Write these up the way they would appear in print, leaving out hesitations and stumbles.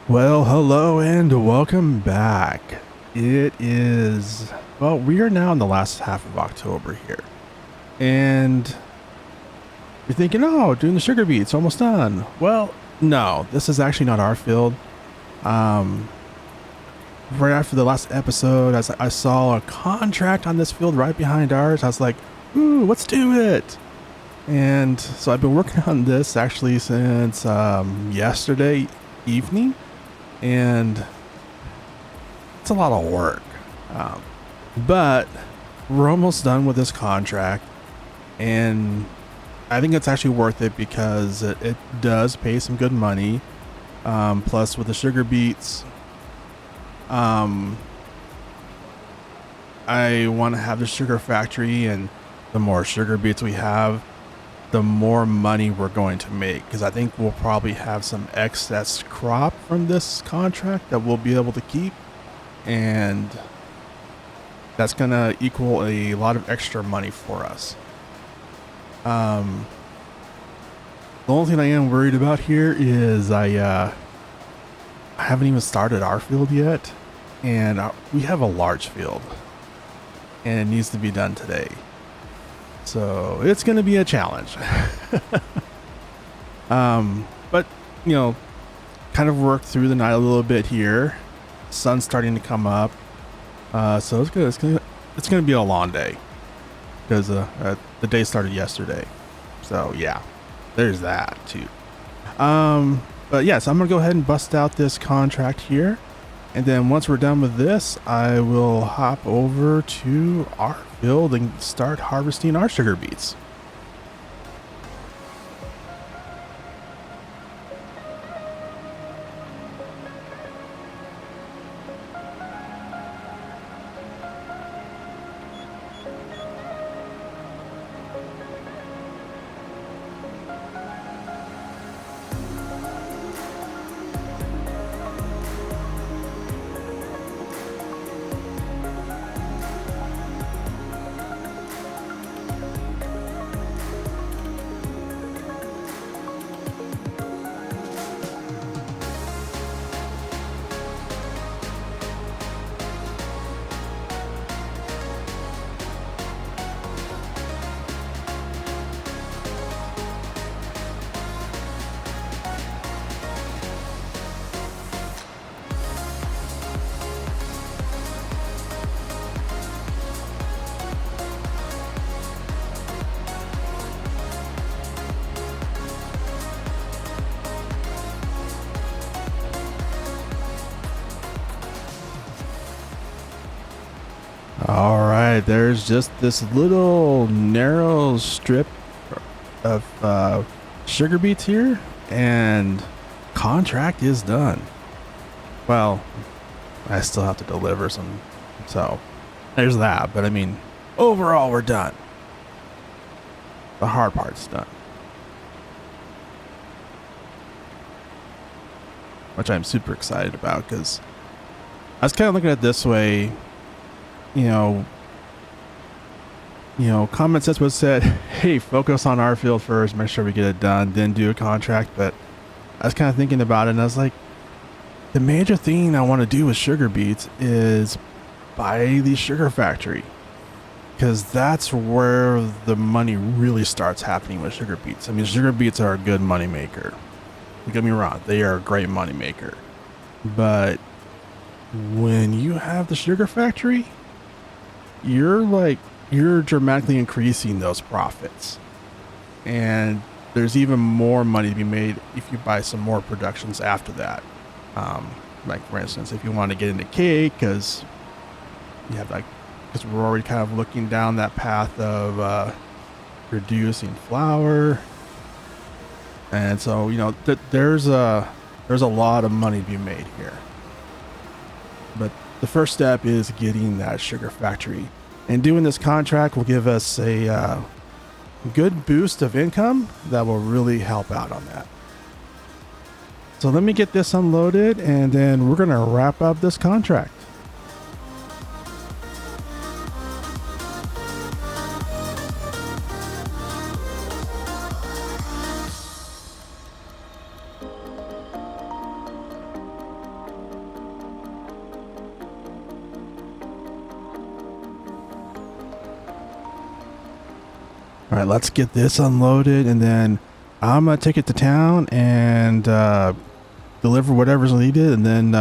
Well, hello and welcome back. It is, well, we are now in the last half of October here. And you're thinking, oh, doing the sugar beets, almost done. Well, no, this is actually not our field. Um, right after the last episode, as I saw a contract on this field right behind ours, I was like, ooh, let's do it. And so I've been working on this actually since yesterday evening. And it's a lot of work, but we're almost done with this contract, and I think it's actually worth it because it does pay some good money. Plus with the sugar beets, I want to have the sugar factory, and the more sugar beets we have, the more money we're going to make, because I think we'll probably have some excess crop from this contract that we'll be able to keep, and that's gonna equal a lot of extra money for us. The only thing I am worried about here is I haven't even started our field yet, and we have a large field and it needs to be done today. So it's going to be a challenge. But kind of worked through the night a little bit here. Sun's starting to come up. So it's good. It's gonna be a long day because the day started yesterday. So yeah, there's that too. But yes, I'm gonna go ahead and bust out this contract here, and then once we're done with this, I will hop over to our field and start harvesting our sugar beets. All right, there's just this little narrow strip of sugar beets here, and contract is done. Well, I still have to deliver some, so there's that. But I mean, overall, we're done. The hard part's done, which I'm super excited about because I was kind of looking at it this way. Common sense would have said, hey, focus on our field first, make sure we get it done, then do a contract. But I was kind of thinking about it, and I was like, the major thing I want to do with sugar beets is buy the sugar factory, because that's where the money really starts happening with sugar beets. I mean, sugar beets are a good money maker. Don't get me wrong, they are a great money maker. But when you have the sugar factory, you're dramatically increasing those profits, and there's even more money to be made if you buy some more productions after that. Like for instance, if you want to get into cake, because we're already kind of looking down that path of reducing flour, and so there's a lot of money to be made here. But the first step is getting that sugar factory, and doing this contract will give us a good boost of income that will really help out on that. So let me get this unloaded, and then we're going to wrap up this contract. All right, let's get this unloaded, and then I'm gonna take it to town and deliver whatever's needed, and then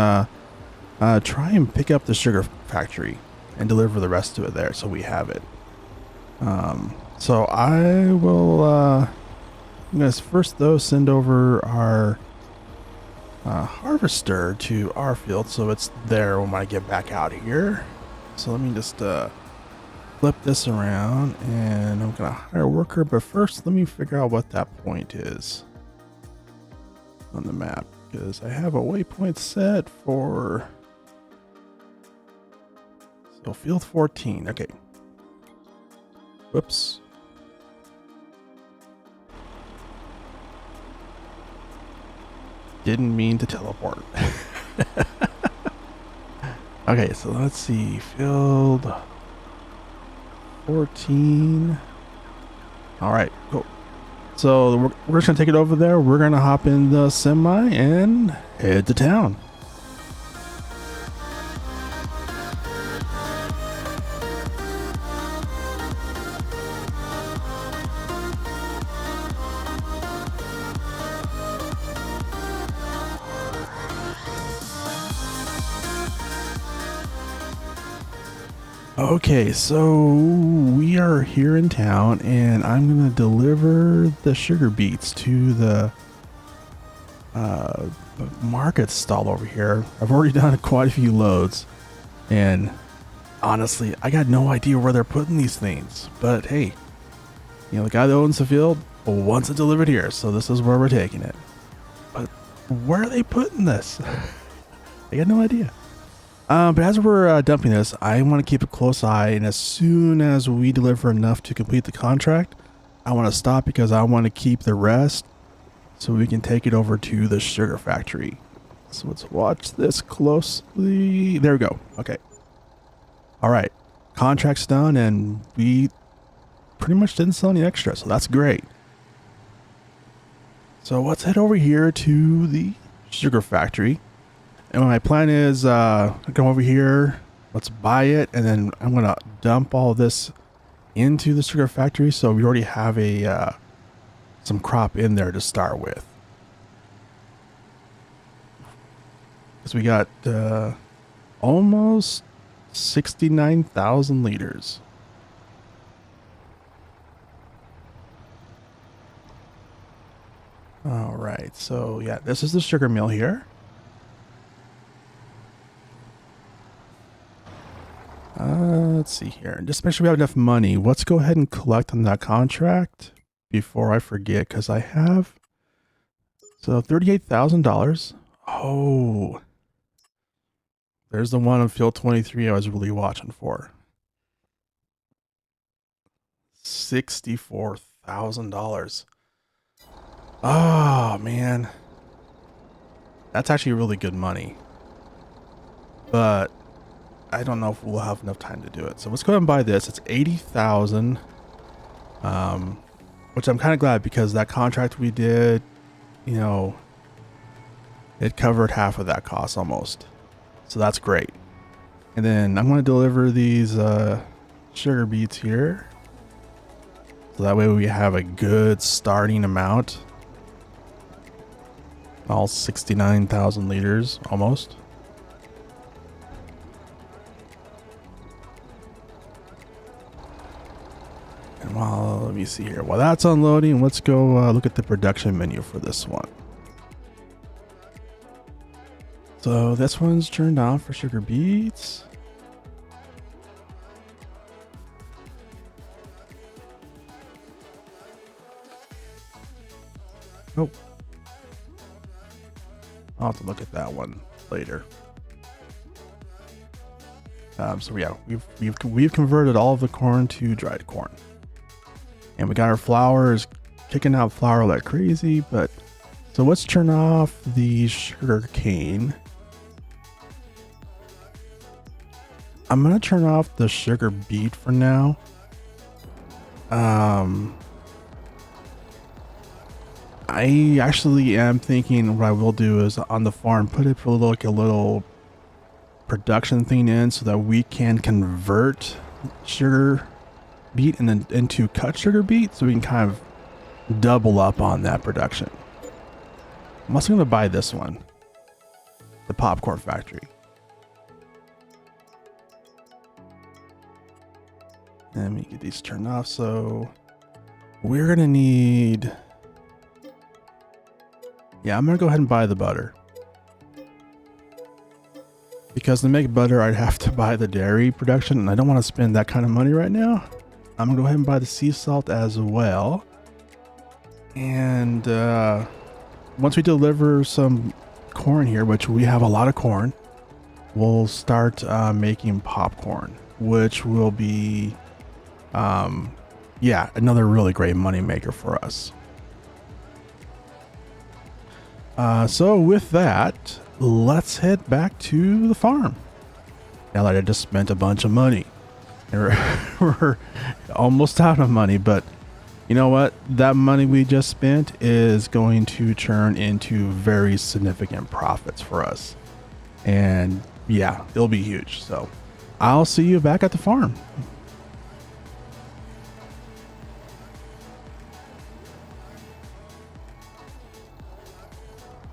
try and pick up the sugar factory and deliver the rest of it there, so we have it. So I will. I'm gonna first though send over our harvester to our field, so it's there when I get back out here. So let me just flip this around, and I'm gonna hire a worker, but first let me figure out what that point is on the map, because I have a waypoint set for field 14. Okay. Whoops. Didn't mean to teleport. Okay, so let's see. Field 14. All right, cool. So we're just gonna take it over there. We're gonna hop in the semi and head to town. Okay, so we are here in town, and I'm gonna deliver the sugar beets to the market stall over here. I've already done quite a few loads, and honestly, I got no idea where they're putting these things. But hey, you know, the guy that owns the field wants it delivered here, so this is where we're taking it. But where are they putting this? I got no idea. But as we're dumping this, I want to keep a close eye, and as soon as we deliver enough to complete the contract, I want to stop because I want to keep the rest so we can take it over to the sugar factory. So let's watch this closely. There we go. Okay. All right. Contract's done, and we pretty much didn't sell any extra, so that's great. So let's head over here to the sugar factory. And my plan is come over here, let's buy it, and then I'm going to dump all this into the sugar factory, so we already have a some crop in there to start with. Because we got almost 69,000 liters. All right, so yeah, this is the sugar mill here. Let's see here. Just make sure we have enough money. Let's go ahead and collect on that contract before I forget, because I have so $38,000. Oh, there's the one on field 23 I was really watching for. $64,000. Oh man, that's actually really good money, but I don't know if we'll have enough time to do it. So let's go ahead and buy this. It's 80,000, which I'm kind of glad, because that contract we did, you know, it covered half of that cost almost. So that's great. And then I'm going to deliver these sugar beets here, so that way we have a good starting amount. All 69,000 liters almost. And let me see here. While that's unloading, let's go look at the production menu for this one. So this one's turned on for sugar beets. Oh, I'll have to look at that one later. So yeah, we've converted all of the corn to dried corn, and we got our flours kicking out flour like crazy. But so let's turn off the sugar cane. I'm gonna turn off the sugar beet for now. I actually am thinking what I will do is on the farm put it for like a little production thing in, so that we can convert sugar beet and then into cut sugar beet, so we can kind of double up on that production. I'm also going to buy this one, the popcorn factory. Let me get these turned off. So we're going to need, yeah, I'm going to go ahead and buy the butter. Because to make butter, I'd have to buy the dairy production, and I don't want to spend that kind of money right now. I'm going to go ahead and buy the sea salt as well. And once we deliver some corn here, which we have a lot of corn, we'll start making popcorn, which will be, yeah, another really great money maker for us. So with that, let's head back to the farm. Now that I just spent a bunch of money. We're almost out of money, but you know what? That money we just spent is going to turn into very significant profits for us. And yeah, it'll be huge. So I'll see you back at the farm.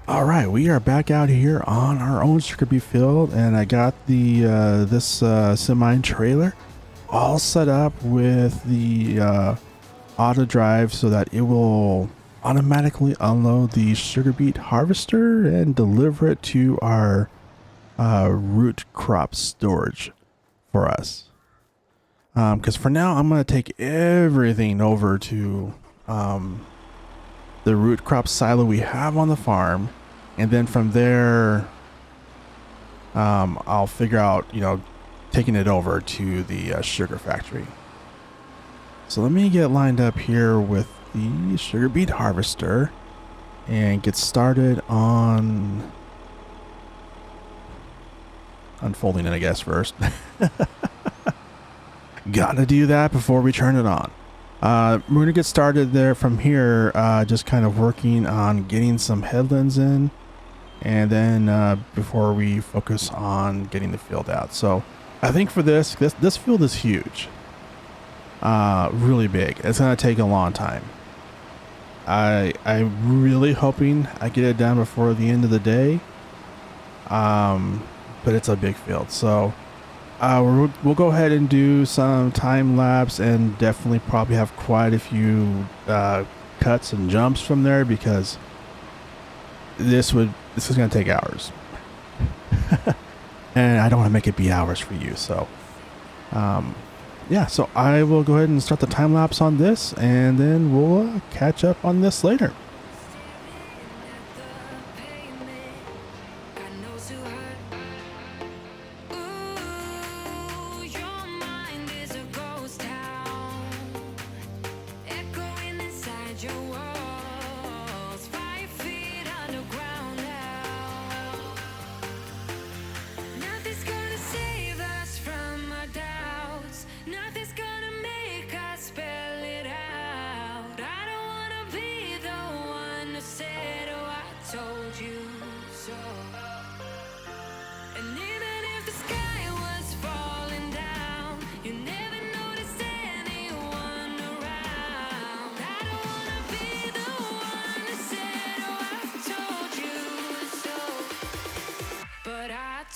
All right, we are back out here on our own sugar beet field, and I got the this semi trailer all set up with the auto drive so that it will automatically unload the sugar beet harvester and deliver it to our root crop storage for us. Because for now, I'm going to take everything over to the root crop silo we have on the farm, and then from there I'll figure out, you know, taking it over to the sugar factory. So let me get lined up here with the sugar beet harvester and get started on unfolding it, I guess, first. Gotta do that before we turn it on. We're gonna get started there from here, just kind of working on getting some headlands in, and then before we focus on getting the field out. So I think for this field is huge, really big. It's gonna take a long time. I'm really hoping I get it done before the end of the day, but it's a big field. So we'll go ahead and do some time lapse, and definitely probably have quite a few cuts and jumps from there, because this is going to take hours. And I don't want to make it be hours for you. So yeah, so I will go ahead and start the time lapse on this, and then we'll catch up on this later.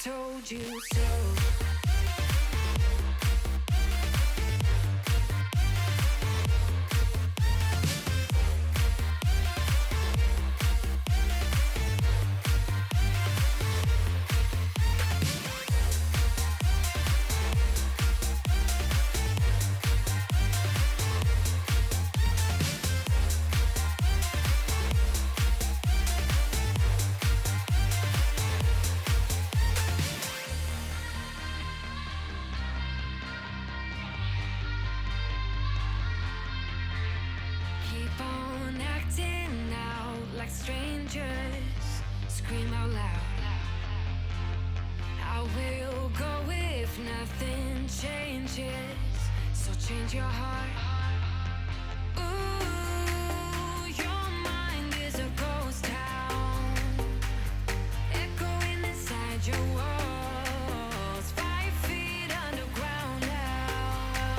Told you so. Keep on acting out like strangers. Scream out loud. I will go if nothing changes. So change your heart. Ooh, your mind is a ghost town, echoing inside your walls. 5 feet underground now.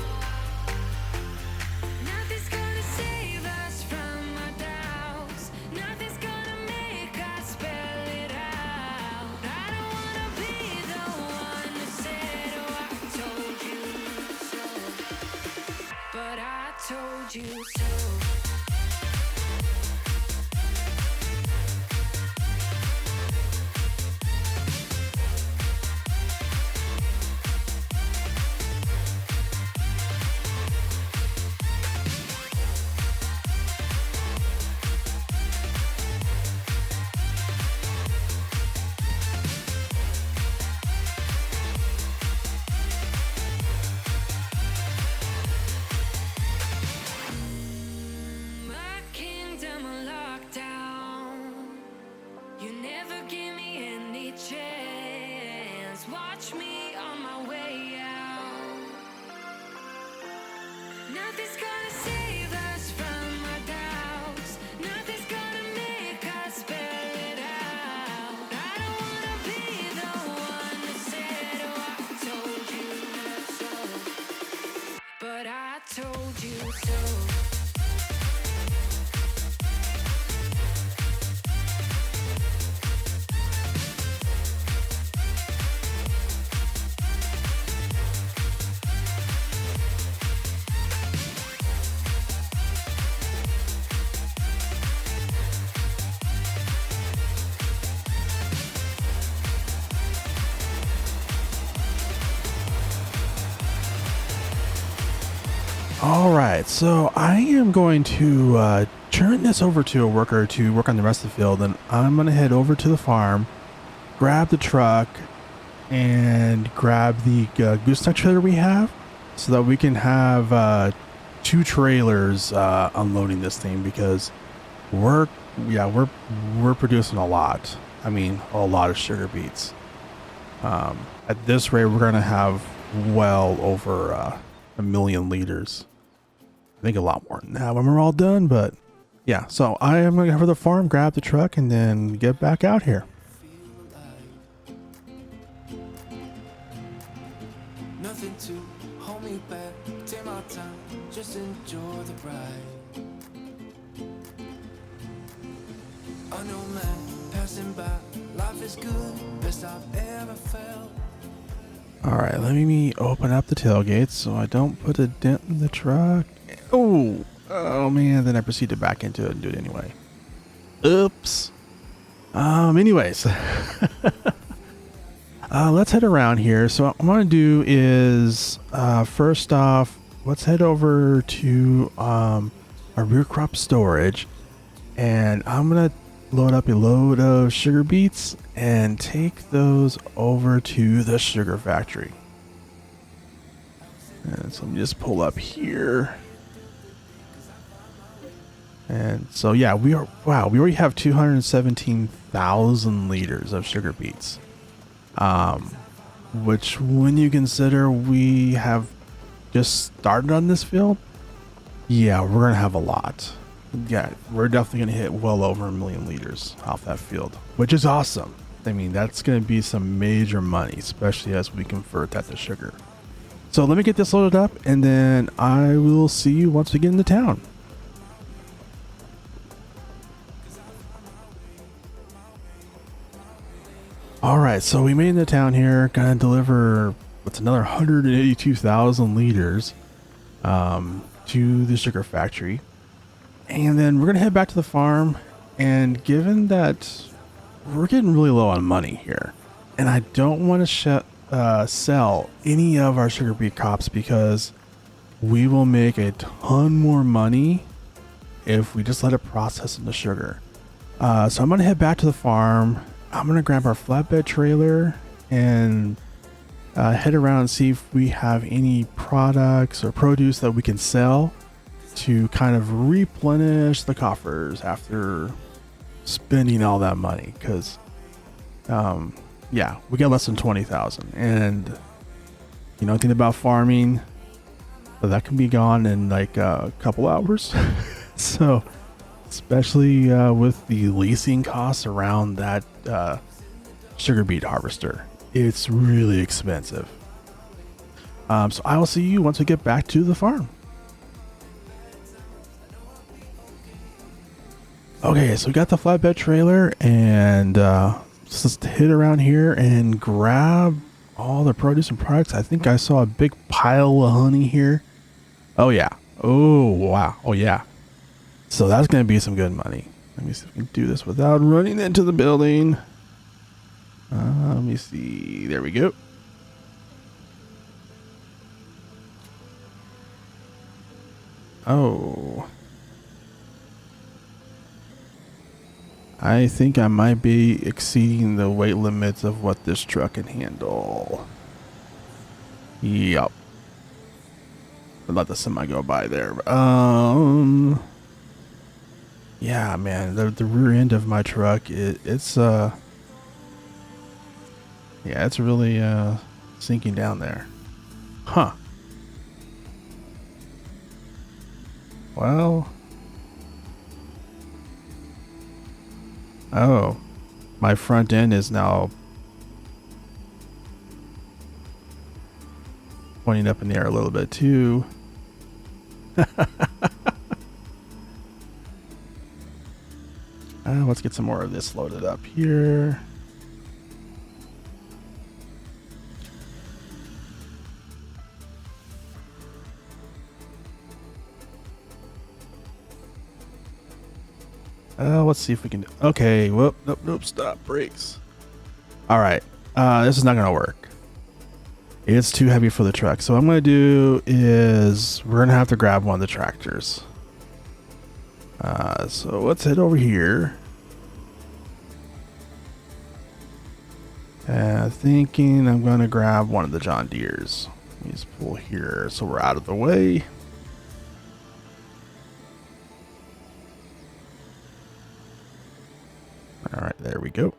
you so. My kingdom on lockdown. You never give me any chance. Watch me on my way out. Nothing's gonna save us from our doubts. Nothing's gonna make us spell it out. I don't wanna be the one that said, oh, I told you so. But I told you so. All right, so I am going to turn this over to a worker to work on the rest of the field, and I'm going to head over to the farm, grab the truck, and grab the gooseneck trailer we have, so that we can have 2 trailers unloading this thing, because we're producing a lot. I mean, a lot of sugar beets. At this rate, we're going to have well over 1 million liters. I think a lot more than that when we're all done, but yeah. So I am going to go to the farm, grab the truck, and then get back out here. Nothing to hold me back. Take my time, just enjoy the ride. I know man passing by. Life is good, best I've ever felt. All right, let me open up the tailgate so I don't put a dent in the truck. Oh man, then I proceed to back into it and do it anyway. Oops. Anyways. Let's head around here. So what I want to do is, first off, let's head over to our rear crop storage, and I'm going to load up a load of sugar beets and take those over to the sugar factory. And so let me just pull up here. And so yeah, we already have 217,000 liters of sugar beets. Which when you consider we have just started on this field, yeah, we're gonna have a lot. Yeah, we're definitely gonna hit well over 1 million liters off that field, which is awesome. I mean, that's gonna be some major money, especially as we convert that to sugar. So let me get this loaded up, and then I will see you once we get into town. All right, so we made it into town here. Gonna deliver what's another 182,000 liters to the sugar factory, and then we're gonna head back to the farm. And given that we're getting really low on money here, and I don't want to sell any of our sugar beet crops, because we will make a ton more money if we just let it process into sugar. So I'm gonna head back to the farm. I'm gonna grab our flatbed trailer and head around and see if we have any products or produce that we can sell to kind of replenish the coffers after spending all that money. Because yeah, we got less than 20,000, and you know, anything about farming, that can be gone in like a couple hours. So especially with the leasing costs around that sugar beet harvester, it's really expensive. So I will see you once we get back to the farm. Okay, so we got the flatbed trailer, and let's just hit around here and grab all the produce and products. I think I saw a big pile of honey here. Oh yeah, Oh, wow. Oh, yeah. So that's going to be some good money. Let me see if we can do this without running into the building. Let me see. There we go. Oh. I think I might be exceeding the weight limits of what this truck can handle. Yup. Let the semi go by there. Yeah, man, the rear end of my truck, it's yeah, it's really sinking down there. Huh. Well, oh, my front end is now pointing up in the air a little bit too. Let's get some more of this loaded up here. Let's see if we can. Okay, whoop, nope, stop, brakes. All right, this is not gonna work. It's too heavy for the truck. So what I'm gonna do is we're gonna have to grab one of the tractors. So let's head over here. Thinking I'm gonna grab one of the John Deeres. Let me just pull here so we're out of the way. All right, there we go.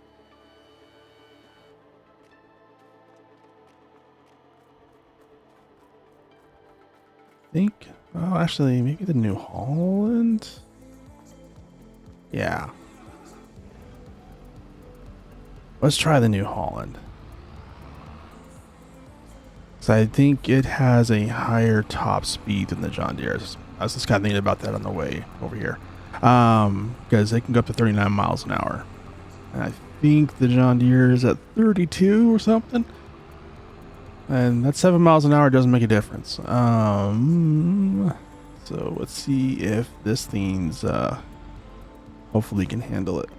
Think, oh, actually, maybe the New Holland. Yeah. Let's try the New Holland. So I think it has a higher top speed than the John Deere's. I was just kind of thinking about that on the way over here. Because they can go up to 39 miles an hour. And I think the John Deere is at 32 or something. And that 7 miles an hour doesn't make a difference. So let's see if this thing's hopefully can handle it.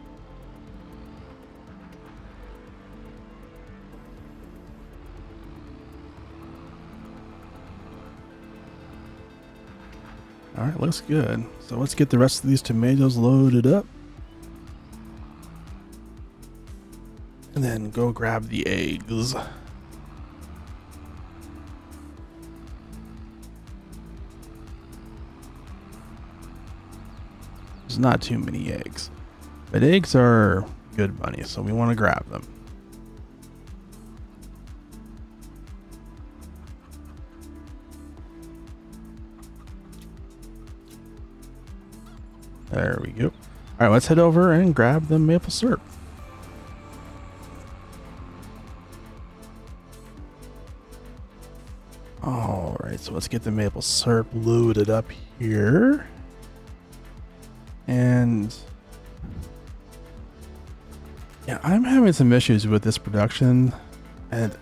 All right, looks good. So let's get the rest of these tomatoes loaded up. And then go grab the eggs. There's not too many eggs, but eggs are good money, so we want to grab them. There we go. All right, let's head over and grab the maple syrup. All right, so let's get the maple syrup loaded up here. And yeah, I'm having some issues with this production, and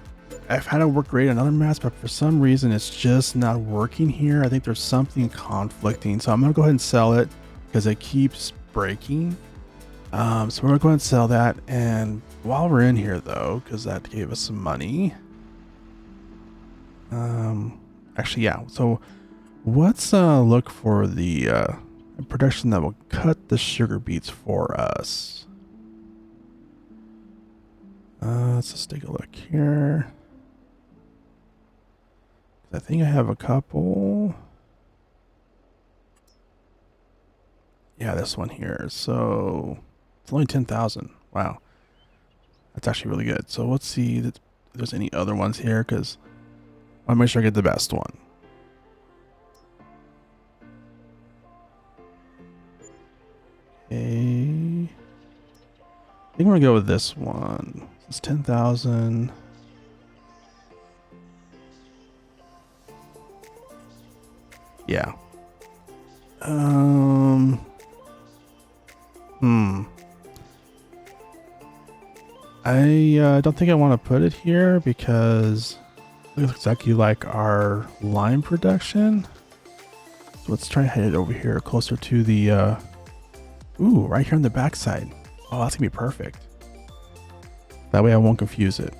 I've had it work great on other maps, but for some reason it's just not working here. I think there's something conflicting, so I'm gonna go ahead and sell it because it keeps breaking. So we're gonna go ahead and sell that. And while we're in here though, because that gave us some money, actually, yeah, so let's look for the production that will cut the sugar beets for us. Let's just take a look here. I think I have a couple. Yeah, this one here. So it's only 10,000. Wow, that's actually really good. So let's see if there's any other ones here, because I want to make sure I get the best one. Okay, I think we're gonna go with this one. It's 10,000. Yeah. I don't think I want to put it here because it looks exactly like our lime production. So let's try to head it over here closer to the, ooh, right here on the backside. Oh, that's gonna be perfect. That way I won't confuse it.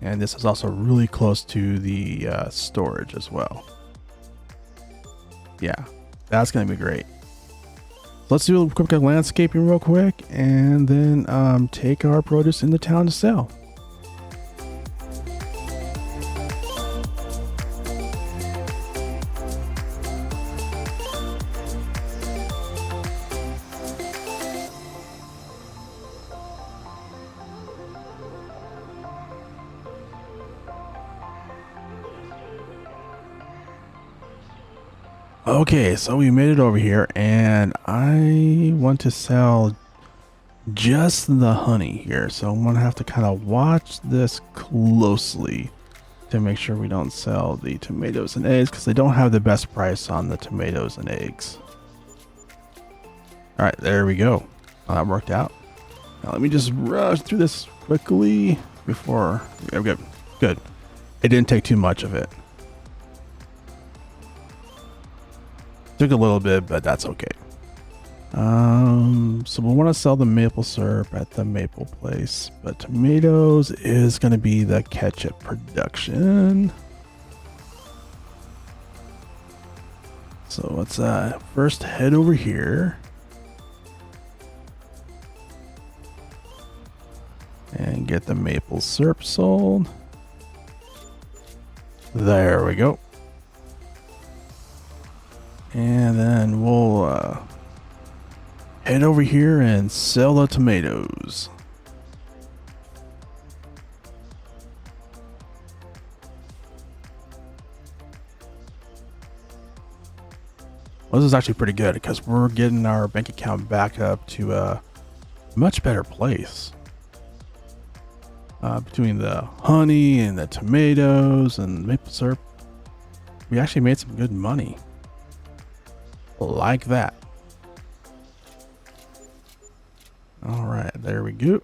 And this is also really close to the storage as well. Yeah, that's gonna be great. Let's do a quick landscaping real quick and then take our produce into town to sell. Okay, so we made it over here and I want to sell just the honey here. So I'm gonna have to kind of watch this closely to make sure we don't sell the tomatoes and eggs because they don't have the best price on the tomatoes and eggs. All right, there we go. Well, that worked out. Now let me just rush through this quickly before, there we go. Good. It didn't take too much of it. Took a little bit, but that's okay. So we want to sell the maple syrup at the maple place, but tomatoes is going to be the ketchup production. So let's first head over here and get the maple syrup sold. There we go. And then we'll head over here and sell the tomatoes. Well, this is actually pretty good because we're getting our bank account back up to a much better place. Between the honey and the tomatoes and maple syrup, we actually made some good money. Like that. All right, there we go.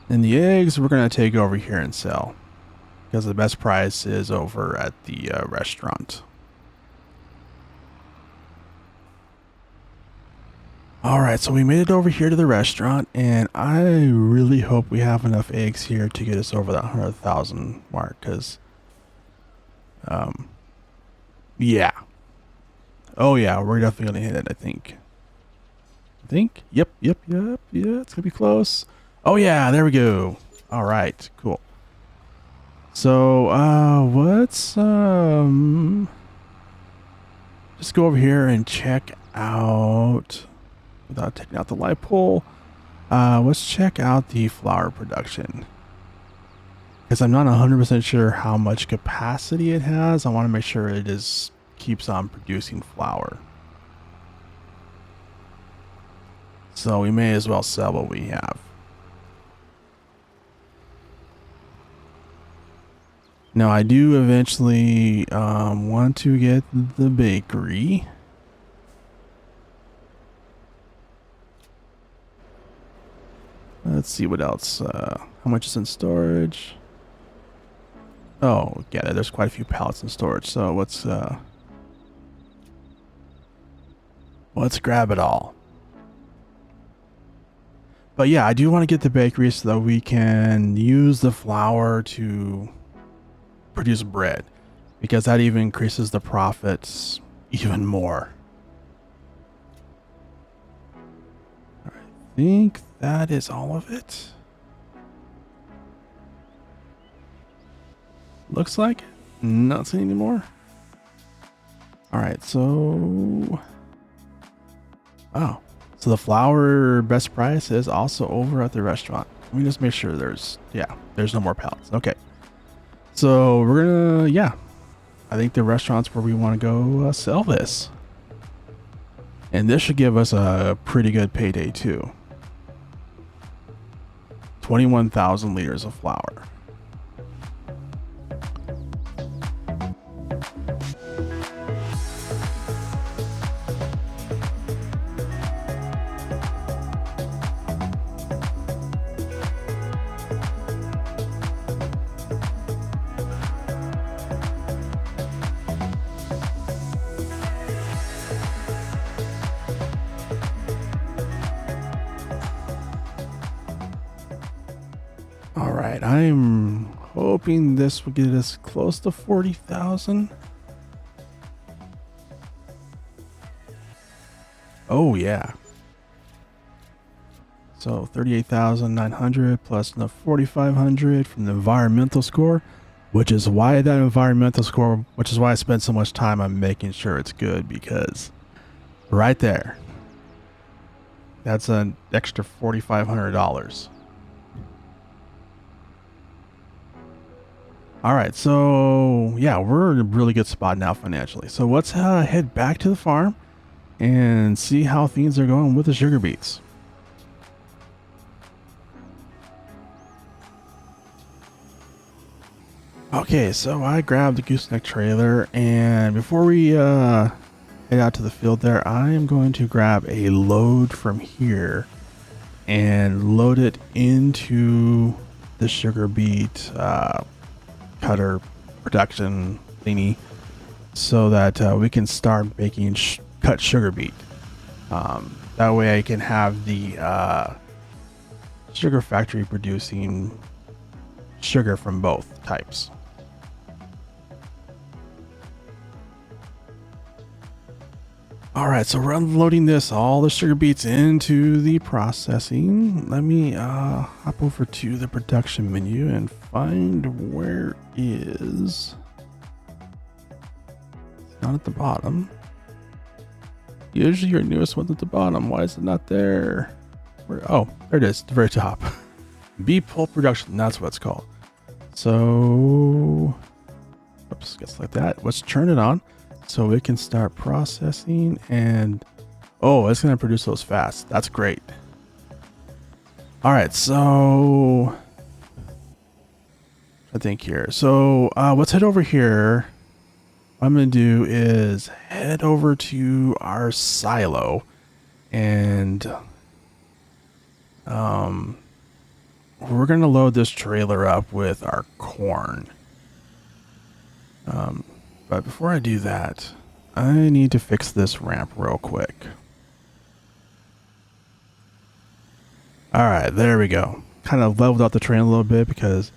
And the eggs we're gonna take over here and sell because the best price is over at the restaurant. All right, so we made it over here to the restaurant, and I really hope we have enough eggs here to get us over that 100,000 mark because. Yeah. Oh yeah, we're definitely gonna hit it, I think. Yep, yeah, it's gonna be close. Oh yeah, there we go. All right, cool. So, let's, just go over here and check out, without taking out the light pole, let's check out the flower production. Because I'm not 100% sure how much capacity it has. I want to make sure it keeps on producing flour. So we may as well sell what we have. Now I do eventually want to get the bakery. Let's see what else. How much is in storage? Oh, yeah, there's quite a few pallets in storage. So let's grab it all. But yeah, I do want to get the bakery so that we can use the flour to produce bread, because that even increases the profits even more. I think that is all of it. Looks like not seeing anymore. All right, so so the flour best price is also over at the restaurant. Let me just make sure there's no more pallets. Okay, so we're gonna I think the restaurant's where we want to go sell this, and this should give us a pretty good payday too. 21,000 liters of flour. All right, I'm hoping this will get us close to 40,000. Oh yeah. So 38,900 plus the 4,500 from the environmental score, which is why I spent so much time on making sure it's good, because right there, that's an extra $4,500. All right, so yeah, we're in a really good spot now financially. So let's head back to the farm and see how things are going with the sugar beets. Okay, so I grabbed the gooseneck trailer, and before we head out to the field there, I am going to grab a load from here and load it into the sugar beet cutter production thingy, so that we can start making cut sugar beet. That way I can have the sugar factory producing sugar from both types. All right, so we're unloading all the sugar beets into the processing. Let me hop over to the production menu and find where is. It's not at the bottom. Usually your newest one's at the bottom. Why is it not there? Oh, there it is, at the very top. Beet pulp production, that's what it's called. So, oops, gets like that. Let's turn it on so we can start processing, and oh, it's gonna produce those fast. That's great. All right, so I think here. So let's head over here. What I'm gonna do is head over to our silo, and we're gonna load this trailer up with our corn. But before I do that, I need to fix this ramp real quick. All right, there we go. Kind of leveled out the train a little bit, because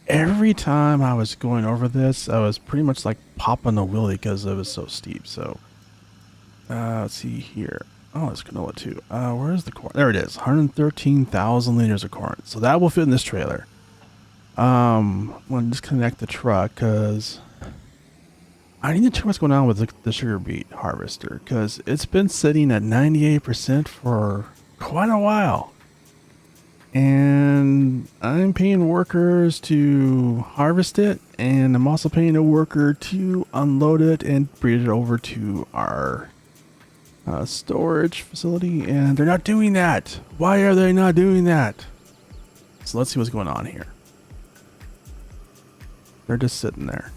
every time I was going over this, I was pretty much like popping a wheelie because it was so steep. So let's see here. Oh, it's canola too. Where's the corn? There it is. 113,000 liters of corn. So that will fit in this trailer. I'm gonna disconnect the truck because I need to check what's going on with the sugar beet harvester, because it's been sitting at 98% for quite a while. And I'm paying workers to harvest it, and I'm also paying a worker to unload it and bring it over to our storage facility, and they're not doing that. Why are they not doing that? So let's see what's going on here. They're just sitting there.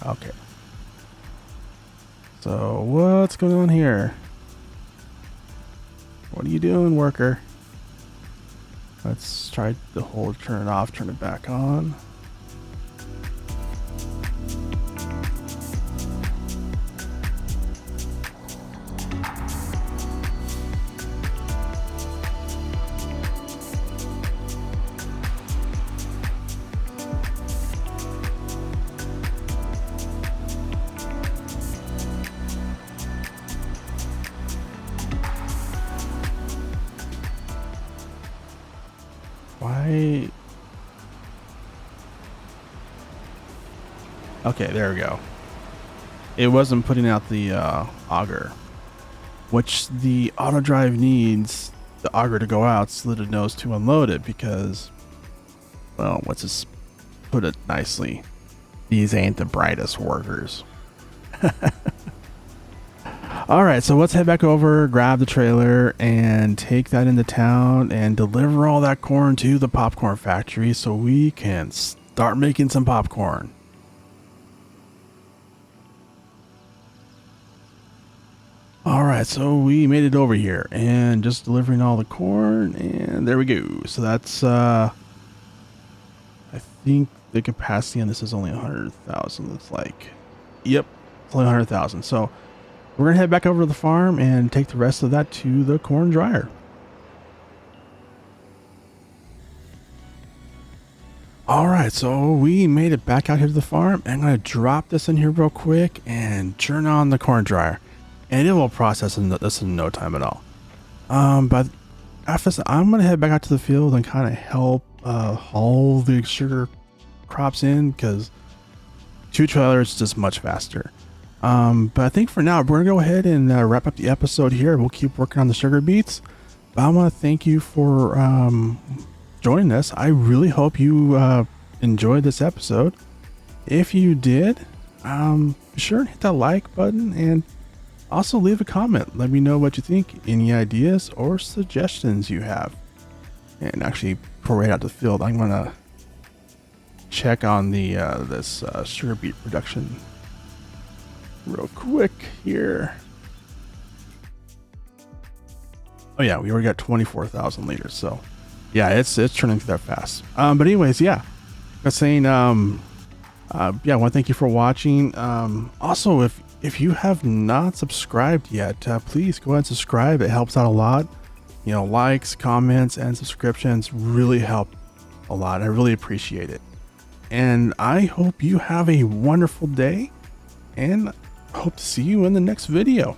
Okay. So what's going on here? What are you doing, worker? Let's try the whole turn it off, turn it back on. Why? Okay, there we go. It wasn't putting out the auger, which the auto drive needs the auger to go out so that it knows to unload it, because, well, let's just put it nicely. These ain't the brightest workers. All right, so let's head back over, grab the trailer, and take that into town and deliver all that corn to the popcorn factory so we can start making some popcorn. All right, so we made it over here and just delivering all the corn, and there we go. So that's, I think the capacity on this is only 100,000. It's like, yep, it's only 100,000. So we're gonna head back over to the farm and take the rest of that to the corn dryer. All right, so we made it back out here to the farm. I'm gonna drop this in here real quick and turn on the corn dryer, and it will process this in no time at all. But after this, I'm gonna head back out to the field and kind of help haul the sugar crops in, because 2 trailers is just much faster. But I think for now we're gonna go ahead and wrap up the episode here. We'll keep working on the sugar beets. But I want to thank you for joining us. I really hope you enjoyed this episode. If you did, be sure and hit that like button and also leave a comment. Let me know what you think, any ideas or suggestions you have. And actually, before we head out to the field, I'm gonna check on the this sugar beet production real quick here. Oh yeah, we already got 24,000 liters. So yeah, it's turning through that fast. But anyways, yeah, I was saying, yeah, I want to thank you for watching. Also, if you have not subscribed yet, please go ahead and subscribe. It helps out a lot. You know, likes, comments, and subscriptions really help a lot. I really appreciate it. And I hope you have a wonderful day, and hope to see you in the next video.